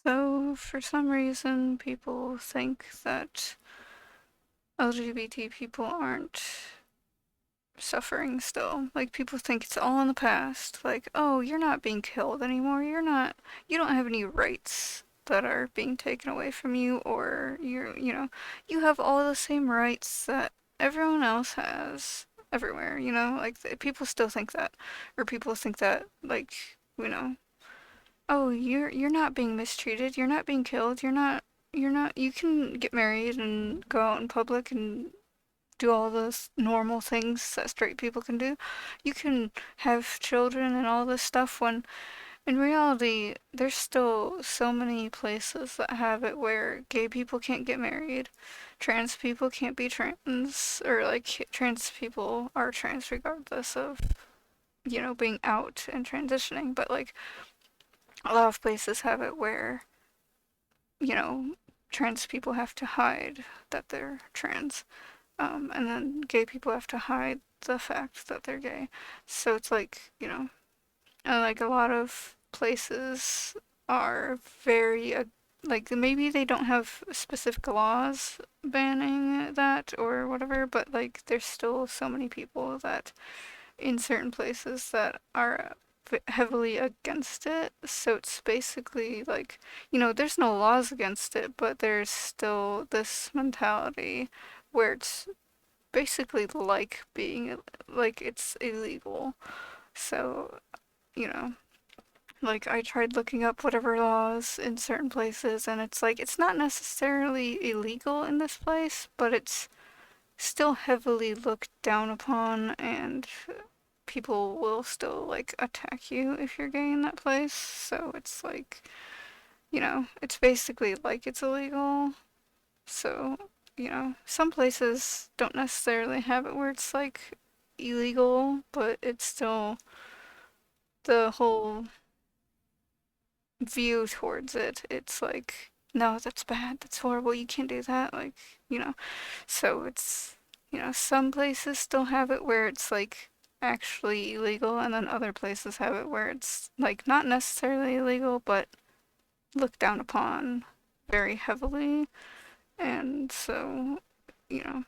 So, for some reason, people think that LGBT people aren't suffering still. Like, people think it's all in the past. Like, oh, you're not being killed anymore. You don't have any rights that are being taken away from you, or you have all the same rights that everyone else has everywhere, Like, people still think that. Or people think that, like, you know, oh, you're not being mistreated. You're not being killed. You can get married and go out in public and do all those normal things that straight people can do. You can have children and all this stuff when in reality there's still so many places that have it where gay people can't get married, trans people can't be trans, or like trans people are trans regardless of, being out and transitioning, but like a lot of places have it where, you know, trans people have to hide that they're trans. And then gay people have to hide the fact that they're gay. So it's like, like a lot of places are very, like maybe they don't have specific laws banning that or whatever, but like there's still so many people that in certain places that are heavily against it. So it's basically like, there's no laws against it, but there's still this mentality where it's basically like being like it's illegal. So, you know, like I tried looking up whatever laws in certain places and it's like it's not necessarily illegal in this place, but it's still heavily looked down upon and people will still like attack you if you're gay in that place. So it's like, it's basically like it's illegal. So, some places don't necessarily have it where it's like illegal, but it's still the whole view towards it. It's like, no, that's bad, that's horrible, you can't do that. Like, you know, so it's, some places still have it where it's like actually illegal, and then other places have it where it's like not necessarily illegal, but looked down upon very heavily. And so, you know,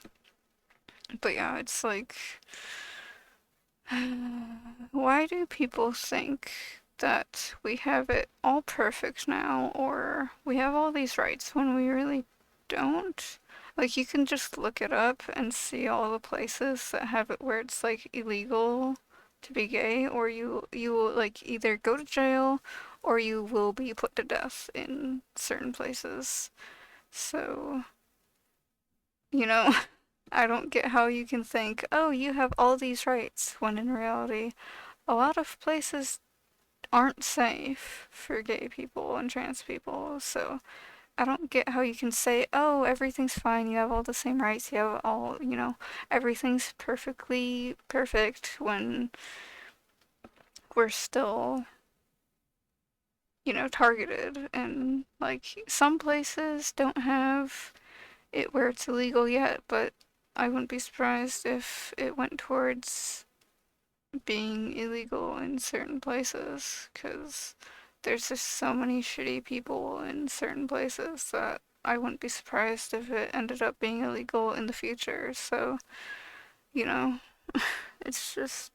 but yeah, it's like, why do people think that we have it all perfect now, or we have all these rights when we really don't? Like, you can just look it up and see all the places that have it where it's like illegal to be gay, or you will like either go to jail or you will be put to death in certain places. So, you know, I don't get how you can think, oh, you have all these rights, when in reality, a lot of places aren't safe for gay people and trans people. So I don't get how you can say, oh, everything's fine, you have all the same rights, you have all, everything's perfectly perfect when we're still, targeted. And like some places don't have it where it's illegal yet, but I wouldn't be surprised if it went towards being illegal in certain places, because there's just so many shitty people in certain places that I wouldn't be surprised if it ended up being illegal in the future. So, you know, it's just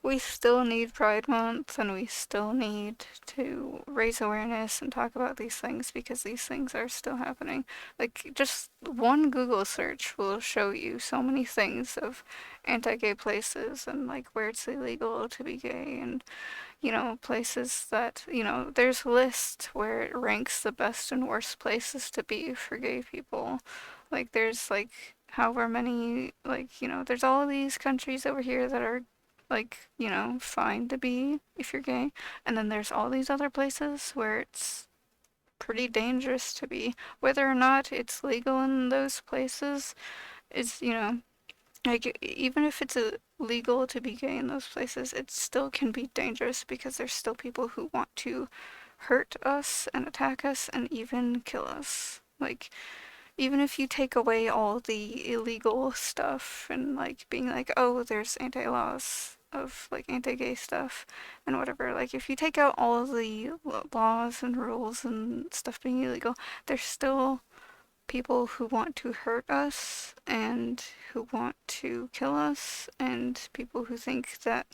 we still need Pride Month and we still need to raise awareness and talk about these things because these things are still happening. Like, just one Google search will show you so many things of anti gay places and like where it's illegal to be gay and, places that, there's lists where it ranks the best and worst places to be for gay people. Like, there's like however many, like, there's all these countries over here that are like, fine to be if you're gay. And then there's all these other places where it's pretty dangerous to be. Whether or not it's legal in those places is, like even if it's illegal to be gay in those places, it still can be dangerous because there's still people who want to hurt us and attack us and even kill us. Like, even if you take away all the illegal stuff and like being like, oh, there's anti-laws, of like anti-gay stuff and whatever. Like if you take out all of the laws and rules and stuff being illegal, there's still people who want to hurt us and who want to kill us and people who think that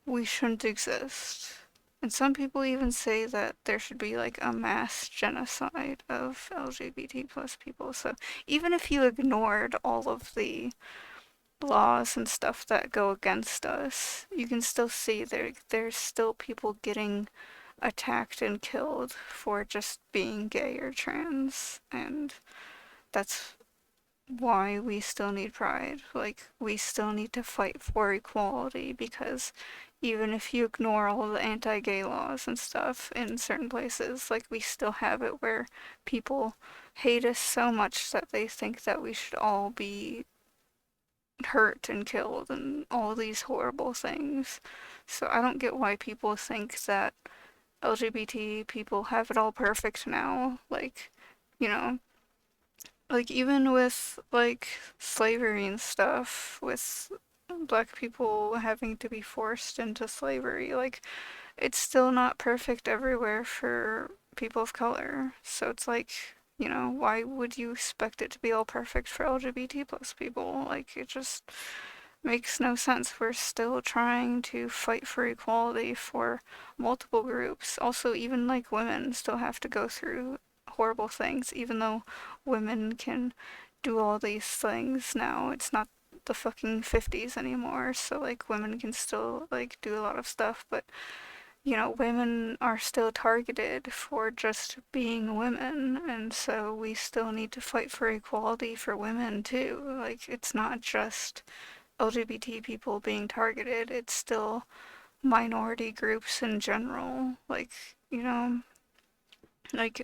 we shouldn't exist. And some people even say that there should be like a mass genocide of LGBT plus people. So even if you ignored all of the laws and stuff that go against us, you can still see there's still people getting attacked and killed for just being gay or trans. And that's why we still need pride. Like, we still need to fight for equality because even if you ignore all the anti-gay laws and stuff in certain places, like, we still have it where people hate us so much that they think that we should all be hurt and killed and all these horrible things. So I don't get why people think that LGBT people have it all perfect now. Like, you know, like even with like slavery and stuff, with black people having to be forced into slavery, like it's still not perfect everywhere for people of color. So it's like, why would you expect it to be all perfect for LGBT plus people? Like it just makes no sense. We're still trying to fight for equality for multiple groups. Also, even like women still have to go through horrible things, even though women can do all these things now. It's not the fucking 50s anymore, so like women can still like do a lot of stuff, but women are still targeted for just being women, and so we still need to fight for equality for women too. Like, it's not just LGBT people being targeted, it's still minority groups in general. Like,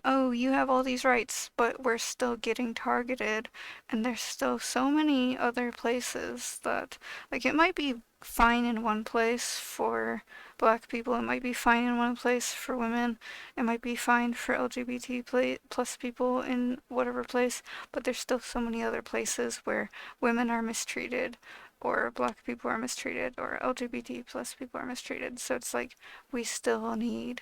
oh, you have all these rights, but we're still getting targeted, and there's still so many other places that, like, it might be fine in one place for black people, it might be fine in one place for women, it might be fine for LGBT plus people in whatever place, but there's still so many other places where women are mistreated, or black people are mistreated, or LGBT plus people are mistreated. So it's like, we still need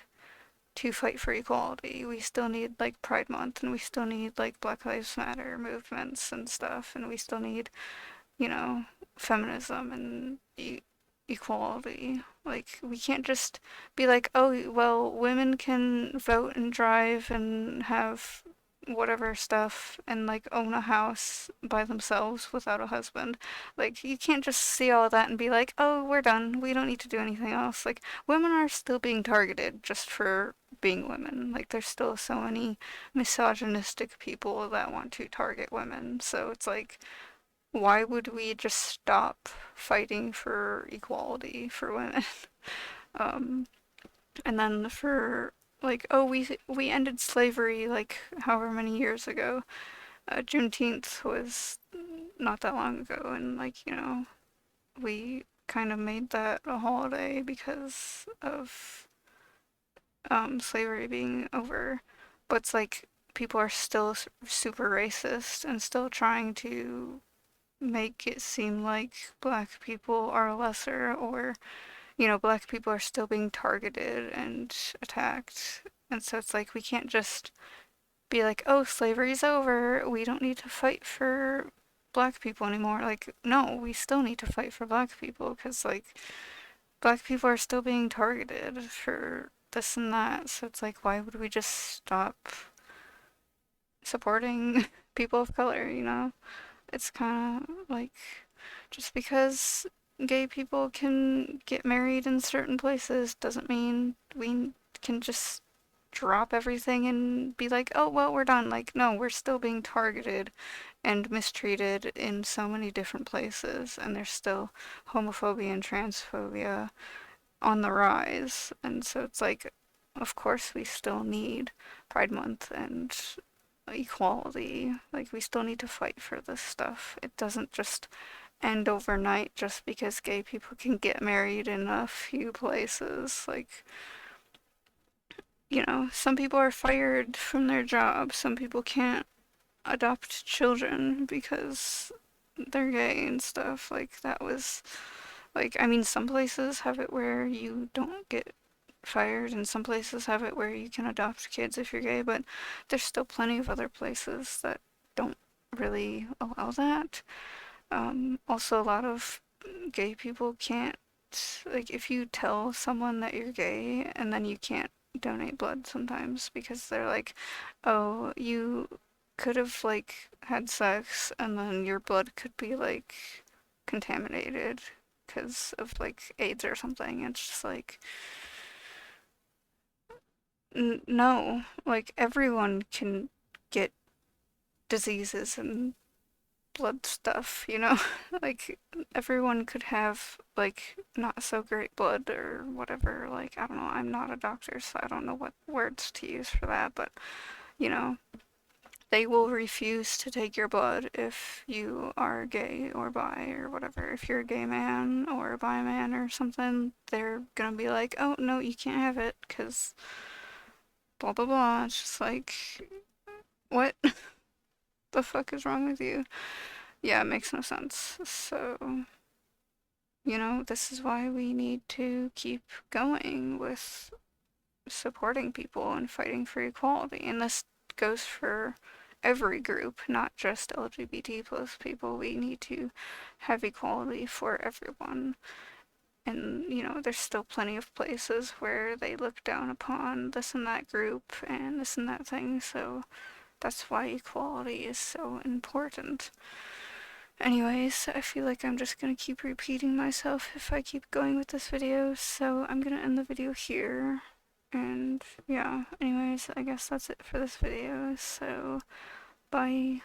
to fight for equality. We still need like Pride Month, and we still need like Black Lives Matter movements and stuff, and we still need, you know, feminism and equality. Like, we can't just be like, oh, well, women can vote and drive and have whatever stuff and like own a house by themselves without a husband. Like, you can't just see all that and be like, oh, we're done. We don't need to do anything else. Like, women are still being targeted just for being women. Like, there's still so many misogynistic people that want to target women. So it's like, why would we just stop fighting for equality for women? Um, and then for like, oh, we ended slavery like however many years ago. Juneteenth was not that long ago, and like, we kind of made that a holiday because of slavery being over. But it's like people are still super racist and still trying to make it seem like black people are lesser, or black people are still being targeted and attacked. And so it's like, we can't just be like, oh, slavery's over, we don't need to fight for black people anymore. Like, no, we still need to fight for black people because, like, black people are still being targeted for this and that. So it's like, why would we just stop supporting people of color? It's kind of like, just because gay people can get married in certain places doesn't mean we can just drop everything and be like, oh, well, we're done. Like, no, we're still being targeted and mistreated in so many different places, and there's still homophobia and transphobia on the rise. And so it's like, of course, we still need Pride Month and equality. Like, we still need to fight for this stuff. It doesn't just end overnight just because gay people can get married in a few places. Like, some people are fired from their jobs. Some people can't adopt children because they're gay and stuff. Like, that was Like, I mean, some places have it where you don't get fired, and some places have it where you can adopt kids if you're gay, but there's still plenty of other places that don't really allow that. Also, a lot of gay people can't, like, if you tell someone that you're gay and then you can't donate blood sometimes because they're like, oh, you could have, like, had sex and then your blood could be, like, contaminated because of, like, AIDS or something. It's just like, no, like, everyone can get diseases and blood stuff, you know? Like, everyone could have, like, not so great blood or whatever. Like, I don't know, I'm not a doctor, so I don't know what words to use for that, but, you know, they will refuse to take your blood if you are gay or bi or whatever. If you're a gay man or a bi man or something, they're gonna be like, oh, no, you can't have it, because blah blah blah. It's just like, what the fuck is wrong with you? Yeah, it makes no sense. So, you know, this is why we need to keep going with supporting people and fighting for equality. And this goes for every group, not just LGBT plus people. We need to have equality for everyone. And, you know, there's still plenty of places where they look down upon this and that group and this and that thing. So that's why equality is so important. Anyways, I feel like I'm just gonna keep repeating myself if I keep going with this video, so I'm gonna end the video here. And yeah, anyways, I guess that's it for this video, so bye.